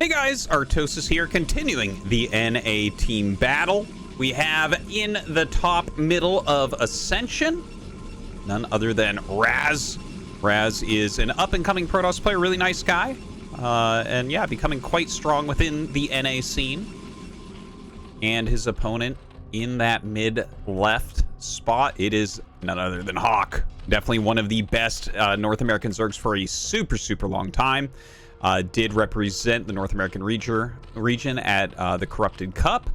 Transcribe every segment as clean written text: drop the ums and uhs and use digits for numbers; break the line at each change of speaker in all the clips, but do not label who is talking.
Hey guys, Artosis here, continuing the NA team battle. We have in the top middle of Ascension, none other than RaZz. RaZz is an up-and-coming Protoss player, really nice guy. And yeah, becoming quite strong within the NA scene. And his opponent in that mid-left spot, it is none other than Hawk. Definitely one of the best North American Zergs for a super long time. Did represent the North American region at the Corrupted Cup,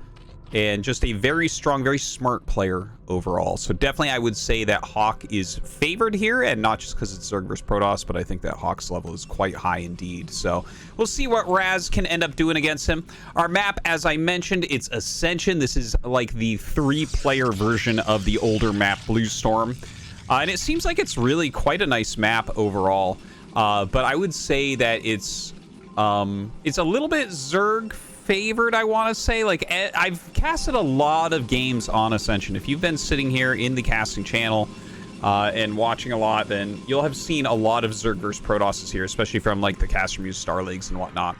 and just a very strong, very smart player overall. So definitely I would say that Hawk is favored here, and not just because it's Zerg versus Protoss, but I think that Hawk's level is quite high indeed. So we'll see what RaZz can end up doing against him. Our map, as I mentioned, it's Ascension. This is like the 3-player version of the older map Bluestorm. And it seems like it's really quite a nice map overall. But I would say that it's a little bit Zerg favored, I want to say. Like, I've casted a lot of games on Ascension. If you've been sitting here in the casting channel and watching a lot, then you'll have seen a lot of Zerg versus Protosses here, especially from like the Caster Muse Star Leagues and whatnot.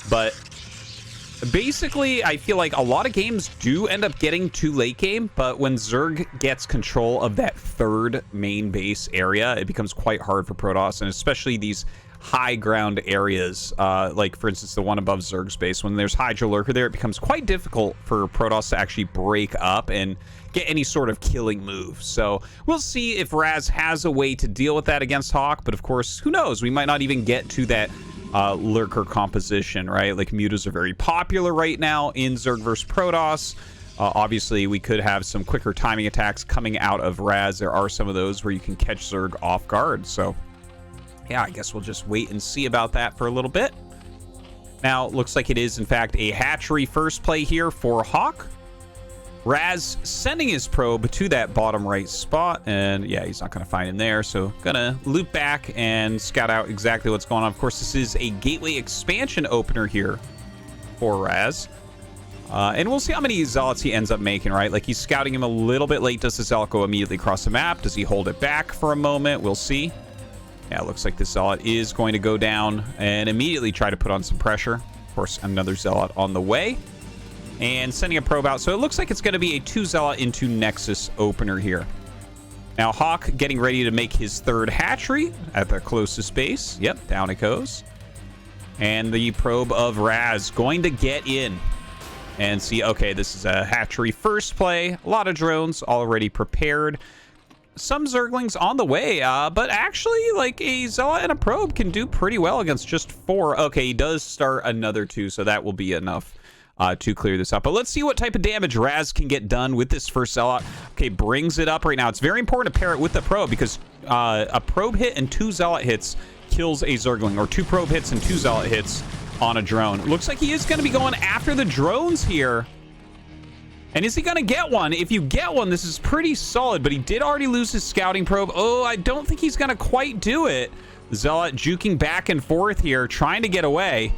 But basically, I feel like a lot of games do end up getting to late game, but when Zerg gets control of that third main base area, it becomes quite hard for Protoss, and especially these high ground areas, like for instance the one above Zerg's base. When there's Hydra Lurker there, it becomes quite difficult for Protoss to actually break up and get any sort of killing move. So we'll see if RaZz has a way to deal with that against Hawk, but of course, who knows? We might not even get to that lurker composition, right? Like, mutas are very popular right now in Zerg vs Protoss. Obviously, we could have some quicker timing attacks coming out of RaZz. There are some of those where you can catch Zerg off guard. So, yeah, I guess we'll just wait and see about that for a little bit. Now, looks like it is, in fact, a hatchery first play here for Hawk. RaZz sending his probe to that bottom right spot, and yeah, he's not going to find him there, so gonna loop back and scout out exactly what's going on. Of course, this is a gateway expansion opener here for RaZz, and we'll see how many zealots he ends up making, right? Like, he's scouting him a little bit late. Does the zealot go immediately across the map? Does he hold it back for a moment? We'll see. Yeah, it looks like the zealot is going to go down and immediately try to put on some pressure. Of course, another zealot on the way, and sending a probe out. So it looks like it's going to be a 2 zealot into Nexus opener here. Now, Hawk getting ready to make his third hatchery at the closest base. Yep, down it goes. And the probe of RaZz going to get in and see, okay, this is a hatchery first play. A lot of drones already prepared. Some Zerglings on the way, but actually, like, a zealot and a probe can do pretty well against just 4. Okay, he does start another 2, so that will be enough to clear this up. But let's see what type of damage RaZz can get done with this first zealot. Okay, brings it up right now. It's very important to pair it with the probe, because a probe hit and 2 zealot hits kills a Zergling, or 2 probe hits and 2 zealot hits on a drone. Looks like he is going to be going after the drones here. And is he going to get one? If you get one, this is pretty solid, but he did already lose his scouting probe. Oh, I don't think he's going to quite do it. Zealot juking back and forth here, trying to get away.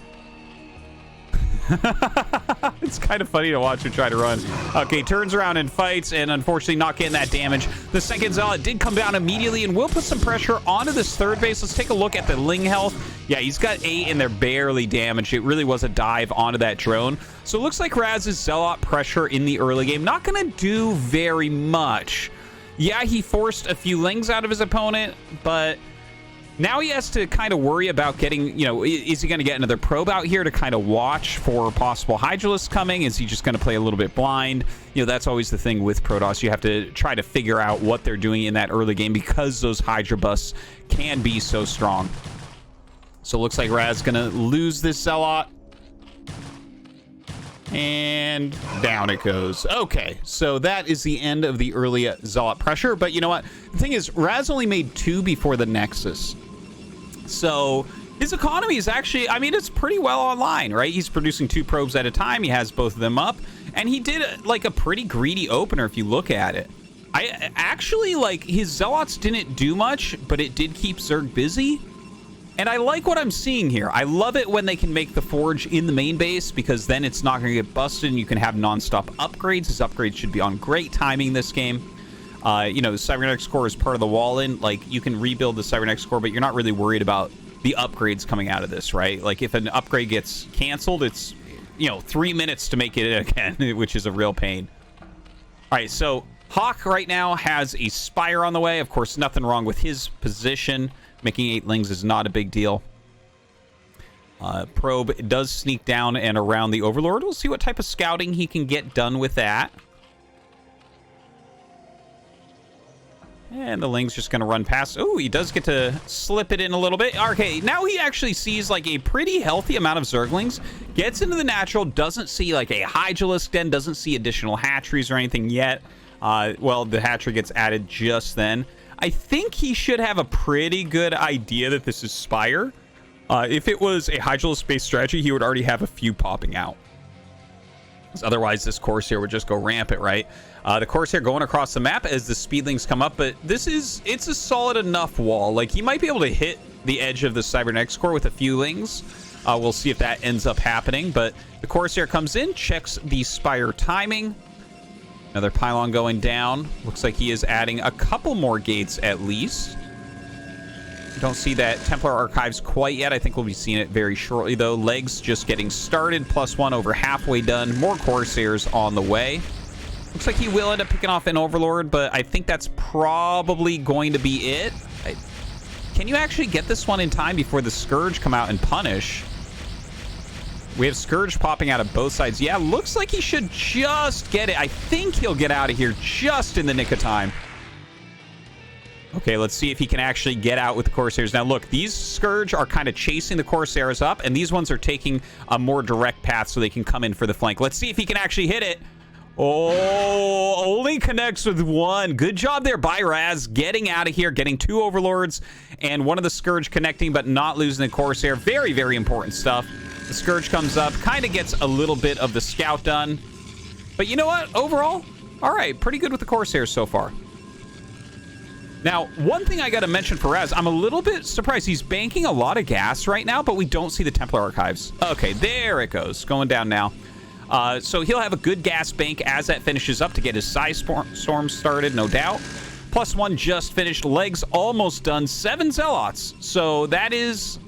It's kind of funny to watch him try to run. Okay, turns around and fights, and unfortunately not getting that damage. The second zealot did come down immediately, and will put some pressure onto this third base. Let's take a look at the Ling health. Yeah, he's got 8, and they're barely damaged. It really was a dive onto that drone. So it looks like RaZz's zealot pressure in the early game not going to do very much. Yeah, he forced a few Lings out of his opponent, but now he has to kind of worry about getting, you know, is he going to get another probe out here to kind of watch for possible Hydralisks coming? Is he just going to play a little bit blind? You know, that's always the thing with Protoss. You have to try to figure out what they're doing in that early game, because those Hydra busts can be so strong. So it looks like RaZz going to lose this zealot. And down it goes. Okay, so that is the end of the early zealot pressure. But you know what? The thing is, RaZz only made 2 before the Nexus. So his economy is actually, I mean, it's pretty well online, right? He's producing 2 probes at a time. He has both of them up. And he did like a pretty greedy opener if you look at it. I actually, like, his zealots didn't do much, but it did keep Zerg busy. And I like what I'm seeing here. I love it when they can make the forge in the main base, because then it's not going to get busted and you can have non-stop upgrades. His upgrades should be on great timing this game. You know, the cybernetics core is part of the wall-in. Like, you can rebuild the cybernetics core, but you're not really worried about the upgrades coming out of this, right? Like, if an upgrade gets canceled, it's, you know, 3 minutes to make it again, which is a real pain. All right, so Hawk right now has a Spire on the way. Of course, nothing wrong with his position. Making 8 lings is not a big deal. Probe does sneak down and around the Overlord. We'll see what type of scouting he can get done with that. And the Ling's just going to run past. Oh, he does get to slip it in a little bit. Okay, now he actually sees like a pretty healthy amount of Zerglings. Gets into the natural, doesn't see like a Hydralisk den, doesn't see additional hatcheries or anything yet. Well, the hatchery gets added just then. I think he should have a pretty good idea that this is Spire. If it was a Hydralisk-based strategy, he would already have a few popping out. Otherwise, this Corsair would just go rampant, right? The Corsair going across the map as the Speedlings come up, but it's a solid enough wall. Like, he might be able to hit the edge of the Cybernetics core with a few Lings. We'll see if that ends up happening, but the Corsair comes in, checks the Spire timing. Another pylon going down. Looks like he is adding a couple more gates at least. Don't see that Templar Archives quite yet. I think we'll be seeing it very shortly, though. Legs just getting started. +1 over halfway done. More Corsairs on the way. Looks like he will end up picking off an Overlord, but I think that's probably going to be it. Can you actually get this one in time before the Scourge come out and punish? We have Scourge popping out of both sides. Yeah, looks like he should just get it. I think he'll get out of here just in the nick of time. Okay, let's see if he can actually get out with the Corsairs. Now, look, these Scourge are kind of chasing the Corsairs up, and these ones are taking a more direct path so they can come in for the flank. Let's see if he can actually hit it. Oh, only connects with one. Good job there by RaZz, getting out of here, getting 2 Overlords, and one of the Scourge connecting, but not losing the Corsair. Very, very important stuff. The Scourge comes up, kind of gets a little bit of the scout done. But you know what? Overall, all right, pretty good with the Corsairs so far. Now, one thing I got to mention for RaZz, I'm a little bit surprised. He's banking a lot of gas right now, but we don't see the Templar Archives. Okay, there it goes. Going down now. So he'll have a good gas bank as that finishes up to get his Size Storm started, no doubt. +1 just finished. Legs almost done. 7 Zealots. So that's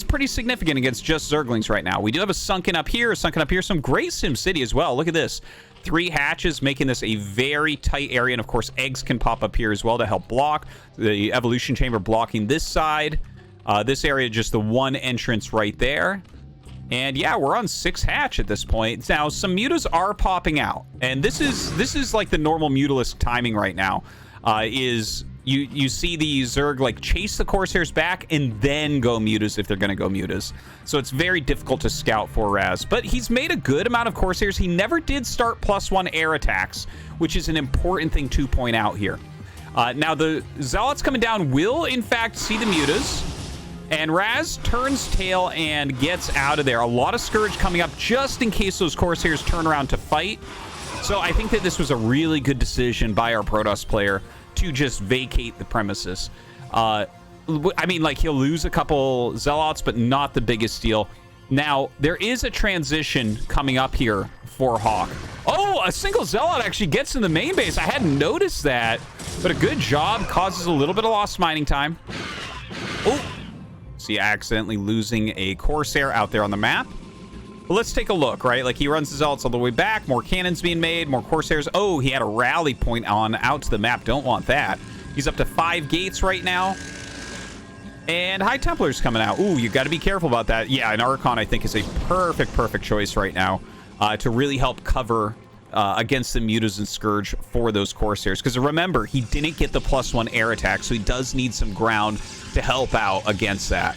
pretty significant against just Zerglings right now. We do have a Sunken up here, some great SimCity as well. Look at this. 3 hatches, making this a very tight area. And, of course, eggs can pop up here as well to help block. The Evolution Chamber blocking this side. This area, just the one entrance right there. And, yeah, we're on 6 hatch at this point. Now, some mutas are popping out. And this is like the normal Mutalisk timing right now. You see the Zerg like chase the Corsairs back and then go mutas if they're going to go mutas. So it's very difficult to scout for RaZz. But he's made a good amount of Corsairs. He never did start +1 air attacks, which is an important thing to point out here. Now the Zealots coming down will in fact see the mutas. And RaZz turns tail and gets out of there. A lot of Scourge coming up just in case those Corsairs turn around to fight. So I think that this was a really good decision by our Protoss player to just vacate the premises. I mean, like, he'll lose a couple Zealots, but not the biggest deal. Now, there is a transition coming up here for Hawk. Oh, a single Zealot actually gets in the main base. I hadn't noticed that, but a good job. Causes a little bit of lost mining time. Oh, see, accidentally losing a Corsair out there on the map. But let's take a look, right? Like, he runs the Zealots all the way back. More cannons being made, more Corsairs. Oh, he had a rally point on out to the map. Don't want that. He's up to 5 gates right now. And High Templars coming out. Ooh, you got to be careful about that. Yeah, an Archon, I think, is a perfect choice right now to really help cover against the Mutas and Scourge for those Corsairs. Because remember, he didn't get the +1 air attack, so he does need some ground to help out against that.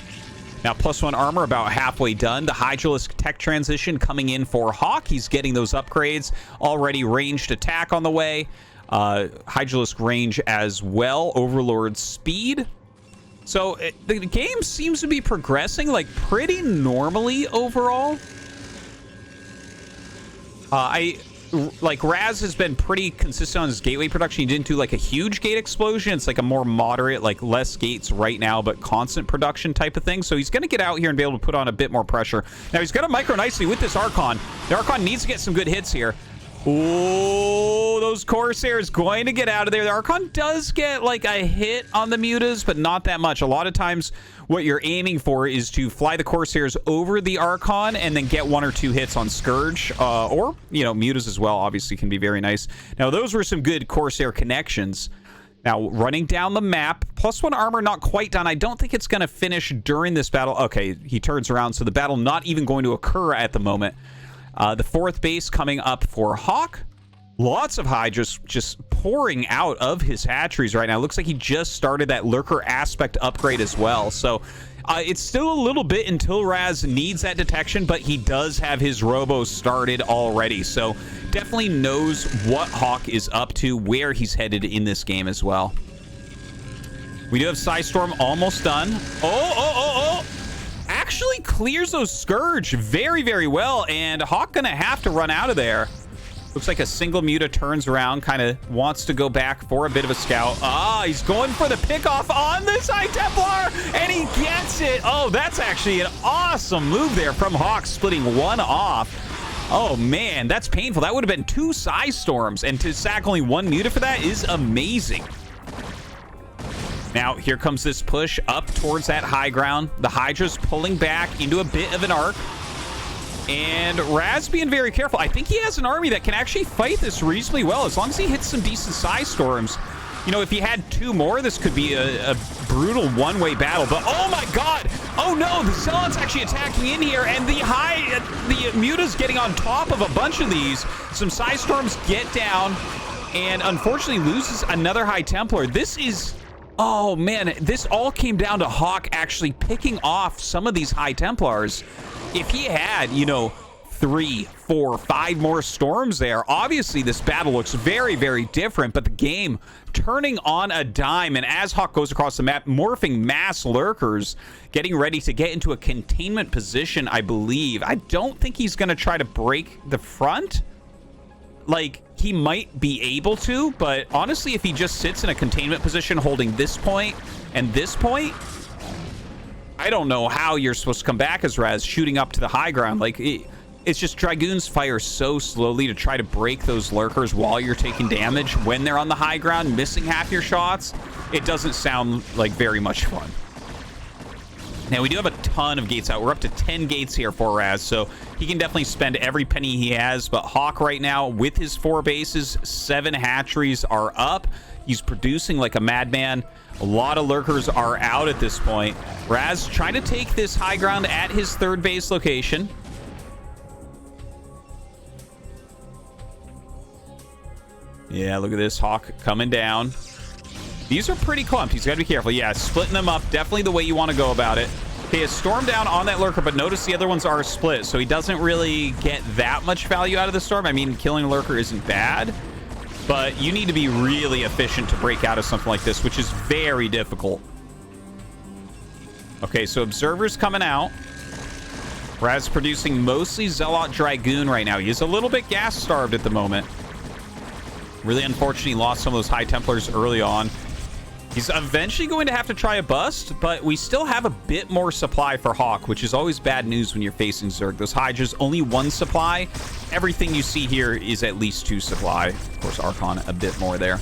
Now, +1 armor about halfway done. The Hydralisk tech transition coming in for Hawk. He's getting those upgrades. Already ranged attack on the way. Hydralisk range as well. Overlord speed. So the game seems to be progressing like pretty normally overall. RaZz has been pretty consistent on his gateway production. He didn't do like a huge gate explosion. It's like a more moderate, like less gates right now, but constant production type of thing. So he's going to get out here and be able to put on a bit more pressure. Now he's got to micro nicely with this Archon. The Archon needs to get some good hits here. Oh, those Corsairs going to get out of there. The Archon does get like a hit on the mutas, but not that much. A lot of times what you're aiming for is to fly the Corsairs over the Archon and then get 1 or 2 hits on Scourge, or, you know, mutas as well, obviously can be very nice. Now, those were some good Corsair connections. Now, running down the map, +1 armor not quite done. I don't think it's going to finish during this battle. Okay, he turns around, so the battle not even going to occur at the moment. The 4th base coming up for Hawk. Lots of Hydras just pouring out of his hatcheries right now. Looks like he just started that Lurker aspect upgrade as well. So it's still a little bit until RaZz needs that detection, but he does have his Robo started already. So definitely knows what Hawk is up to, where he's headed in this game as well. We do have Psystorm almost done. Oh! Actually clears those Scourge very, very well, and Hawk gonna have to run out of there. Looks like a single Muta turns around, kind of wants to go back for a bit of a scout. He's going for the pickoff on this High Templar, and he gets it. Oh, that's actually an awesome move there from Hawk, splitting one off. Oh, man, that's painful. That would have been 2 Psystorms, and to sack only 1 Muta for that is amazing. Now, here comes this push up towards that high ground. The Hydra's pulling back into a bit of an arc. And RaZz being very careful. I think he has an army that can actually fight this reasonably well, as long as he hits some decent Psystorms. You know, if he had 2 more, this could be a brutal one-way battle. But, oh my god! Oh no, the Zealot's actually attacking in here, and the Muta's getting on top of a bunch of these. Some Psystorms get down, and unfortunately loses another High Templar. This is... Oh, man, this all came down to Hawk actually picking off some of these High Templars. If he had, you know, 3, 4, 5 more storms there, obviously this battle looks very, very different, but the game turning on a dime, and as Hawk goes across the map, morphing mass lurkers, getting ready to get into a containment position, I believe. I don't think he's going to try to break the front. Like, he might be able to, but honestly, if he just sits in a containment position holding this point and this point, I don't know how you're supposed to come back as RaZz shooting up to the high ground. Like, it's just Dragoons fire so slowly to try to break those lurkers while you're taking damage when they're on the high ground, missing half your shots. It doesn't sound like very much fun. Now, we do have a ton of gates out. We're up to 10 gates here for RaZz, so he can definitely spend every penny he has. But Hawk right now, with his 4 bases, 7 hatcheries are up. He's producing like a madman. A lot of lurkers are out at this point. RaZz trying to take this high ground at his 3rd base location. Yeah, look at this. Hawk coming down. These are pretty clumped. He's got to be careful. Yeah, splitting them up. Definitely the way you want to go about it. Okay, a storm down on that lurker, but notice the other ones are split, so he doesn't really get that much value out of the storm. I mean, killing a lurker isn't bad, but you need to be really efficient to break out of something like this, which is very difficult. Okay, so Observer's coming out. RaZz producing mostly Zealot Dragoon right now. He is a little bit gas-starved at the moment. Really unfortunately lost some of those High Templars early on. He's eventually going to have to try a bust, but we still have a bit more supply for Hawk, which is always bad news when you're facing Zerg. Those Hydras, only 1 supply. Everything you see here is at least 2 supply. Of course, Archon, a bit more there.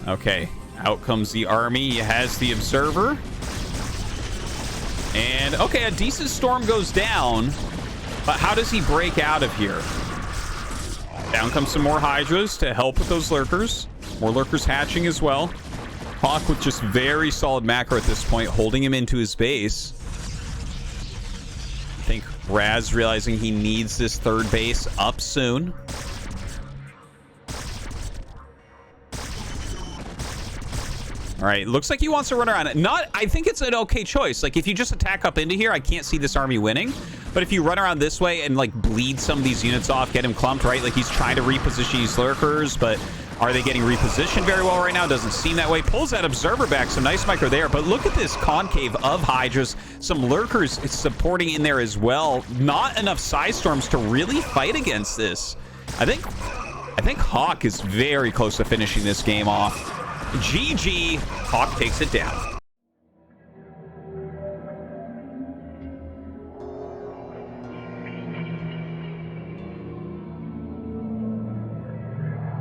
Okay, out comes the army. He has the Observer. And, okay, a decent storm goes down, but how does he break out of here? Down comes some more Hydras to help with those lurkers. More lurkers hatching as well. Hawk with just very solid macro at this point, holding him into his base. I think RaZz realizing he needs this 3rd base up soon. All right, looks like he wants to run around. I think it's an okay choice. Like, if you just attack up into here, I can't see this army winning. But if you run around this way and, like, bleed some of these units off, get him clumped, right? Like, he's trying to reposition these lurkers, but are they getting repositioned very well right now? Doesn't seem that way. Pulls that Observer back. Some nice micro there. But look at this concave of Hydras. Some lurkers supporting in there as well. Not enough Psystorms to really fight against this. I think Hawk is very close to finishing this game off. GG. Hawk takes it down.